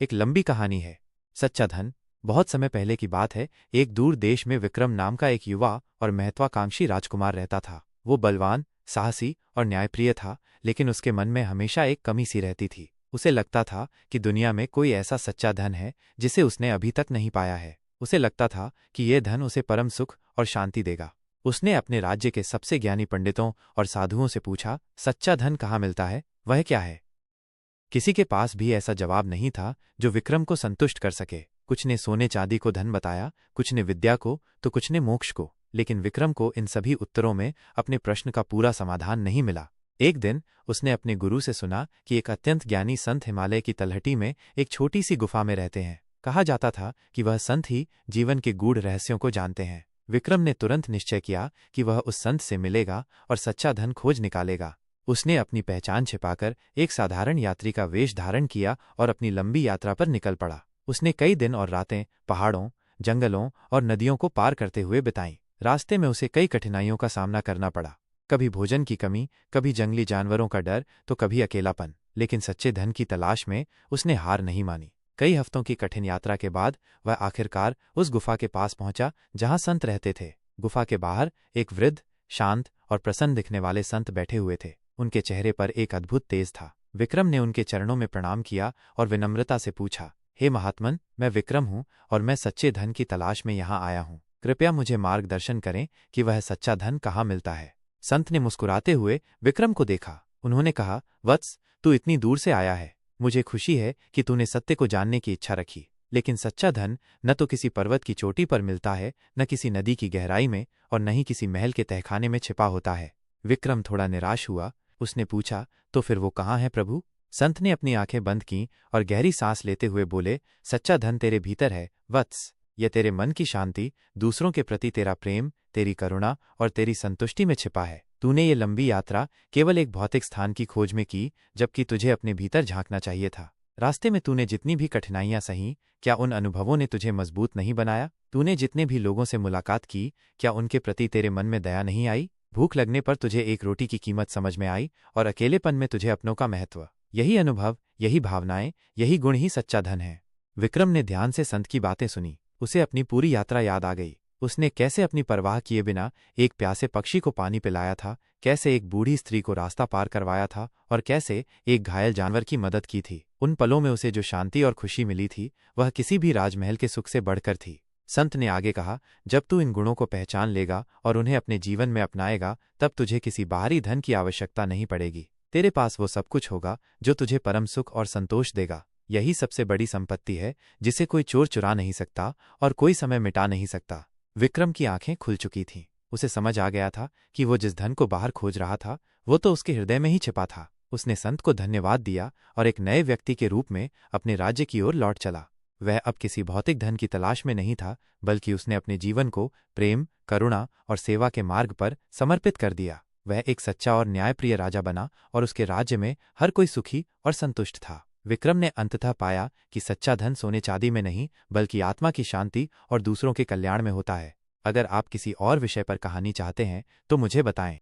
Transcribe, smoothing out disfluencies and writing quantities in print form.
एक लंबी कहानी है। सच्चा धन। बहुत समय पहले की बात है। एक दूर देश में विक्रम नाम का एक युवा और महत्वाकांक्षी राजकुमार रहता था। वो बलवान, साहसी और न्यायप्रिय था, लेकिन उसके मन में हमेशा एक कमी सी रहती थी। उसे लगता था कि दुनिया में कोई ऐसा सच्चा धन है जिसे उसने अभी तक नहीं पाया है। उसे लगता था कि यह धन उसे परम सुख और शांति देगा। उसने अपने राज्य के सबसे ज्ञानी पंडितों और साधुओं से पूछा, सच्चा धन कहाँ मिलता है, वह क्या है? किसी के पास भी ऐसा जवाब नहीं था जो विक्रम को संतुष्ट कर सके। कुछ ने सोने चांदी को धन बताया, कुछ ने विद्या को, तो कुछ ने मोक्ष को। लेकिन विक्रम को इन सभी उत्तरों में अपने प्रश्न का पूरा समाधान नहीं मिला। एक दिन उसने अपने गुरु से सुना कि एक अत्यंत ज्ञानी संत हिमालय की तलहटी में एक छोटी सी गुफा में रहते हैं। कहा जाता था कि वह संत ही जीवन के गूढ़ रहस्यों को जानते हैं। विक्रम ने तुरंत निश्चय किया कि वह उस संत से मिलेगा और सच्चा धन खोज निकालेगा। उसने अपनी पहचान छिपाकर एक साधारण यात्री का वेश धारण किया और अपनी लंबी यात्रा पर निकल पड़ा। उसने कई दिन और रातें पहाड़ों, जंगलों और नदियों को पार करते हुए बिताईं। रास्ते में उसे कई कठिनाइयों का सामना करना पड़ा। कभी भोजन की कमी, कभी जंगली जानवरों का डर, तो कभी अकेलापन। लेकिन सच्चे धन की तलाश में उसने हार नहीं मानी। कई हफ्तों की कठिन यात्रा के बाद वह आखिरकार उस गुफा के पास पहुंचा जहां संत रहते थे। गुफा के बाहर एक वृद्ध, शांत और प्रसन्न दिखने वाले संत बैठे हुए थे। उनके चेहरे पर एक अद्भुत तेज था। विक्रम ने उनके चरणों में प्रणाम किया और विनम्रता से पूछा, हे महात्मन, मैं विक्रम हूँ और मैं सच्चे धन की तलाश में यहाँ आया हूँ। कृपया मुझे मार्गदर्शन करें कि वह सच्चा धन कहाँ मिलता है। संत ने मुस्कुराते हुए विक्रम को देखा। उन्होंने कहा, वत्स, तू इतनी दूर से आया है। मुझे खुशी है कि तूने सत्य को जानने की इच्छा रखी। लेकिन सच्चा धन न तो किसी पर्वत की चोटी पर मिलता है, न किसी नदी की गहराई में, और न ही किसी महल के तहखाने में छिपा होता है। विक्रम थोड़ा निराश हुआ। उसने पूछा, तो फिर वो कहाँ है प्रभु? संत ने अपनी आंखें बंद कीं और गहरी सांस लेते हुए बोले, सच्चा धन तेरे भीतर है वत्स। यह तेरे मन की शांति, दूसरों के प्रति तेरा प्रेम, तेरी करुणा और तेरी संतुष्टि में छिपा है। तूने ये लंबी यात्रा केवल एक भौतिक स्थान की खोज में की, जबकि तुझे अपने भीतर झांकना चाहिए था। रास्ते में तूने जितनी भी कठिनाइयां सहीं, क्या उन अनुभवों ने तुझे मजबूत नहीं बनाया? तूने जितने भी लोगों से मुलाकात की, क्या उनके प्रति तेरे मन में दया नहीं आई? भूख लगने पर तुझे एक रोटी की कीमत समझ में आई, और अकेलेपन में तुझे अपनों का महत्व। यही अनुभव, यही भावनाएं, यही गुण ही सच्चा धन है। विक्रम ने ध्यान से संत की बातें सुनी। उसे अपनी पूरी यात्रा याद आ गई। उसने कैसे अपनी परवाह किए बिना एक प्यासे पक्षी को पानी पिलाया था, कैसे एक बूढ़ी स्त्री को रास्ता पार करवाया था, और कैसे एक घायल जानवर की मदद की थी। उन पलों में उसे जो शांति और खुशी मिली थी, वह किसी भी राजमहल के सुख से बढ़कर थी। संत ने आगे कहा, जब तू इन गुणों को पहचान लेगा और उन्हें अपने जीवन में अपनाएगा, तब तुझे किसी बाहरी धन की आवश्यकता नहीं पड़ेगी। तेरे पास वो सब कुछ होगा जो तुझे परम सुख और संतोष देगा। यही सबसे बड़ी संपत्ति है जिसे कोई चोर चुरा नहीं सकता और कोई समय मिटा नहीं सकता। विक्रम की आंखें खुल चुकी थीं। उसे समझ आ गया था कि वो जिस धन को बाहर खोज रहा था, वो तो उसके हृदय में ही छिपा था। उसने संत को धन्यवाद दिया और एक नए व्यक्ति के रूप में अपने राज्य की ओर लौट चला। वह अब किसी भौतिक धन की तलाश में नहीं था, बल्कि उसने अपने जीवन को प्रेम, करुणा और सेवा के मार्ग पर समर्पित कर दिया। वह एक सच्चा और न्यायप्रिय राजा बना और उसके राज्य में हर कोई सुखी और संतुष्ट था। विक्रम ने अंततः पाया कि सच्चा धन सोने चांदी में नहीं, बल्कि आत्मा की शांति और दूसरों के कल्याण में होता है। अगर आप किसी और विषय पर कहानी चाहते हैं तो मुझे बताएं।